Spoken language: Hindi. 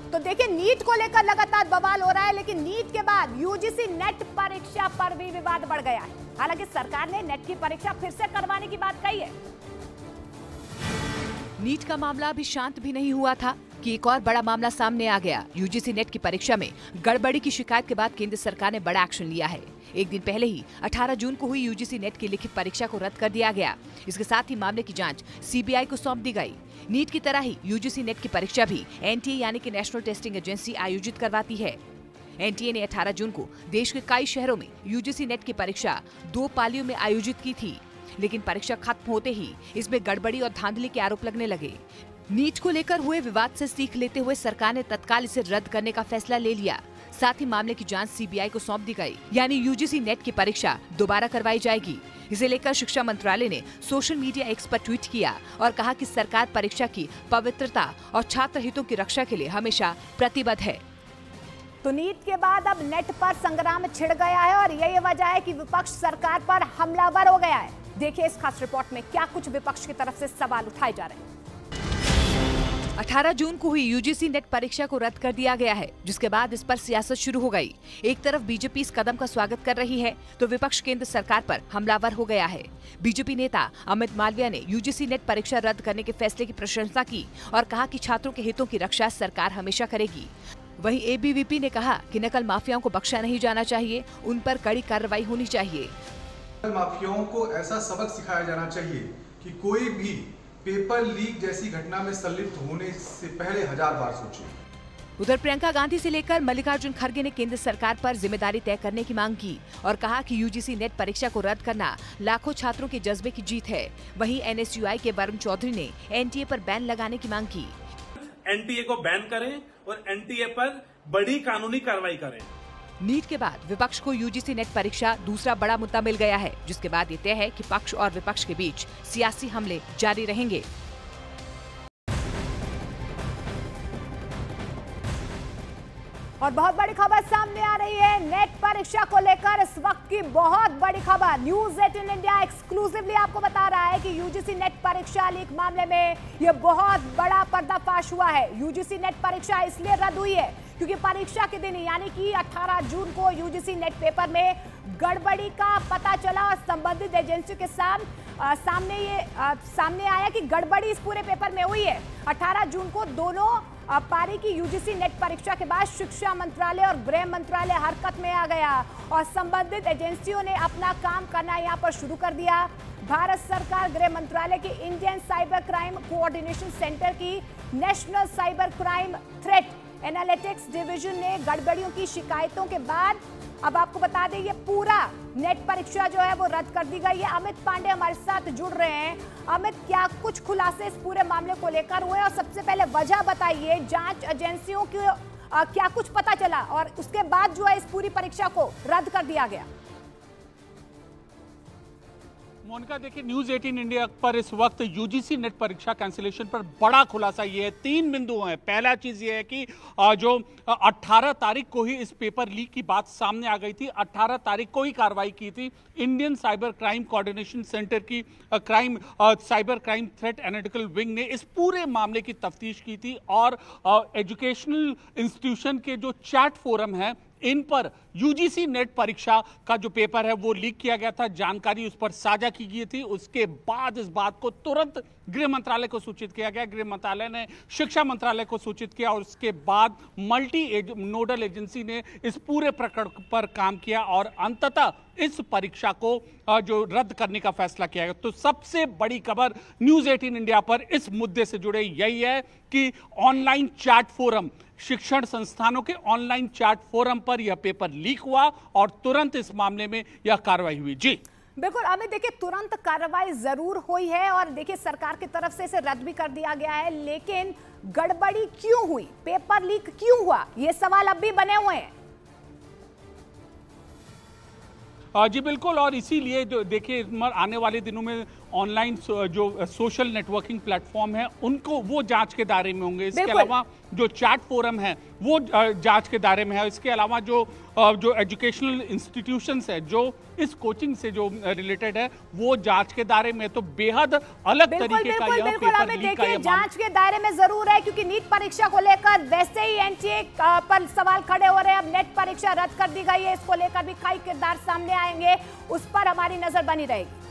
तो देखिए, नीट को लेकर लगातार बवाल हो रहा है, लेकिन नीट के बाद यूजीसी नेट परीक्षा पर भी विवाद बढ़ गया है। हालांकि सरकार ने नेट की परीक्षा फिर से करवाने की बात कही है। नीट का मामला अभी शांत भी नहीं हुआ था कि एक और बड़ा मामला सामने आ गया। यूजीसी नेट की परीक्षा में गड़बड़ी की शिकायत के बाद केंद्र सरकार ने बड़ा एक्शन लिया है। एक दिन पहले ही 18 जून को हुई यूजीसी नेट की लिखित परीक्षा को रद्द कर दिया गया। इसके साथ ही मामले की जांच सीबीआई को सौंप दी गई। नीट की तरह ही यूजीसी नेट की परीक्षा भी एनटीए यानी कि नेशनल टेस्टिंग एजेंसी आयोजित करवाती है। एनटीए ने 18 जून को देश के कई शहरों में यूजीसी नेट की परीक्षा 2 पालियों में आयोजित की थी, लेकिन परीक्षा खत्म होते ही इसमें गड़बड़ी और धांधली के आरोप लगने लगे। नीट को लेकर हुए विवाद से सीख लेते हुए सरकार ने तत्काल इसे रद्द करने का फैसला ले लिया। साथ ही मामले की जांच सीबीआई को सौंप दी गई, यानी यूजीसी नेट की परीक्षा दोबारा करवाई जाएगी। इसे लेकर शिक्षा मंत्रालय ने सोशल मीडिया एक्स पर ट्वीट किया और कहा कि सरकार परीक्षा की पवित्रता और छात्र हितों की रक्षा के लिए हमेशा प्रतिबद्ध है। तो नीट के बाद अब नेट पर संग्राम छिड़ गया है और यही वजह है कि विपक्ष सरकार पर हमलावर हो गया है। देखिए इस खास रिपोर्ट में क्या कुछ विपक्ष की तरफ से सवाल उठाए जा रहे हैं। 18 जून को हुई यूजीसी नेट परीक्षा को रद्द कर दिया गया है, जिसके बाद इस पर सियासत शुरू हो गई। एक तरफ बीजेपी इस कदम का स्वागत कर रही है, तो विपक्ष केंद्र सरकार पर हमलावर हो गया है। बीजेपी नेता अमित मालवीय ने यूजीसी नेट परीक्षा रद्द करने के फैसले की प्रशंसा की और कहा कि छात्रों के हितों की रक्षा सरकार हमेशा करेगी। वहीं एबीवीपी ने कहा कि नकल माफियाओं को बख्शा नहीं जाना चाहिए, उन पर कड़ी कार्रवाई होनी चाहिए। माफियाओं को ऐसा सबक सिखाया जाना चाहिए कि कोई भी पेपर लीक जैसी घटना में संलिप्त होने से पहले 1000 बार सोचें। उधर प्रियंका गांधी से लेकर मल्लिकार्जुन खड़गे ने केंद्र सरकार पर जिम्मेदारी तय करने की मांग की और कहा कि यूजीसी नेट परीक्षा को रद्द करना लाखों छात्रों के जज्बे की जीत है। वहीं एनएसयूआई के वरुण चौधरी ने एनटीए पर बैन लगाने की मांग की। एनटीए को बैन करें और एनटीए पर बड़ी कानूनी कार्रवाई करें। नीट के बाद विपक्ष को यूजीसी नेट परीक्षा दूसरा बड़ा मुद्दा मिल गया है, जिसके बाद ये तय है कि पक्ष और विपक्ष के बीच सियासी हमले जारी रहेंगे। और बहुत बड़ी खबर सामने आ रही है नेट परीक्षा को लेकर। इस वक्त की बहुत बड़ी खबर न्यूज़ 18 इंडिया एक्सक्लूसिवली आपको बता रहा है कि यूजीसी नेट परीक्षा लीक मामले में यह बहुत बड़ा पर्दाफाश हुआ है। यूजीसी नेट परीक्षा इसलिए रद्द हुई है क्योंकि परीक्षा के दिन यानी कि 18 जून को यूजीसी नेट पेपर में गड़बड़ी का पता चला और संबंधित एजेंसियों के सामने आया कि गड़बड़ी इस पूरे पेपर में हुई है। 18 जून को दोनों पारी की यूजीसी नेट परीक्षा के बाद शिक्षा मंत्रालय और गृह मंत्रालय हरकत में आ गया और संबंधित एजेंसियों ने अपना काम करना यहां पर शुरू कर दिया। भारत सरकार गृह मंत्रालय की Indian cyber crime coordination centre की national cyber crime threat analytics division ने गड़बड़ियों की शिकायतों के बाद अब आपको बता दें ये पूरा नेट परीक्षा जो है वो रद्द कर दी गई है। अमित पांडे हमारे साथ जुड़ रहे हैं। अमित, क्या कुछ खुलासे इस पूरे मामले को लेकर हुए और सबसे पहले वजह बताइए, जांच एजेंसियों की क्या कुछ पता चला और उसके बाद जो है इस पूरी परीक्षा को रद्द कर दिया गया। मोनिका, देखिए न्यूज़ 18 इंडिया पर इस वक्त यूजीसी नेट परीक्षा कैंसिलेशन पर बड़ा खुलासा ये है। 3 बिंदु हैं। पहला चीज ये है कि जो 18 तारीख को ही इस पेपर लीक की बात सामने आ गई थी। 18 तारीख को ही कार्रवाई की थी Indian cyber crime coordination centre की cyber crime threat analytical wing ने इस पूरे मामले की तफ्तीश की थी और एजुकेशनल इंस्टीट्यूशन के जो चैट फोरम है इन पर यूजीसी नेट परीक्षा का जो पेपर है वो लीक किया गया था, जानकारी उस पर साझा की गई थी। उसके बाद इस बात को तुरंत गृह मंत्रालय को सूचित किया गया। गृह मंत्रालय ने शिक्षा मंत्रालय को सूचित किया और उसके बाद मल्टी नोडल एजेंसी ने इस पूरे प्रकरण पर काम किया और अंततः इस परीक्षा को जो रद्द करने का फैसला किया गया। तो सबसे बड़ी खबर न्यूज़ 18 इंडिया पर इस मुद्दे से जुड़े यही है कि ऑनलाइन चैट फोरम, शिक्षण संस्थानों के ऑनलाइन चैट फोरम पर यह पेपर लीक हुआ और तुरंत इस मामले में यह कार्रवाई हुई। जी बिल्कुल अमित, देखिए तुरंत कार्रवाई जरूर हुई है और देखिए सरकार की तरफ से इसे रद्द भी कर दिया गया है, लेकिन गड़बड़ी क्यों हुई, पेपर लीक क्यों हुआ, ये सवाल अब भी बने हुए हैं। जी बिल्कुल, और इसीलिए जो देखिए आने वाले दिनों में ऑनलाइन जो सोशल नेटवर्किंग प्लेटफॉर्म है उनको, वो जांच के दायरे में होंगे। इसके बिल्कुल। अलावा जो चैट फोरम है वो जांच के दायरे में है। इसके अलावा जो एजुकेशनल इंस्टीट्यूशंस है जो इस कोचिंग से जो रिलेटेड है वो जांच के दायरे में। तो बेहद अलग तरीके का यह पेपर हमें लीक का देखिए यह जांच के दायरे में जरूर है, क्योंकि नीट परीक्षा को लेकर वैसे ही एनटीए पर सवाल खड़े हो रहे हैं। अब नेट परीक्षा रद्द कर दी गई है, इसको लेकर भी कई किरदार सामने आएंगे, उस पर हमारी नजर बनी रहेगी।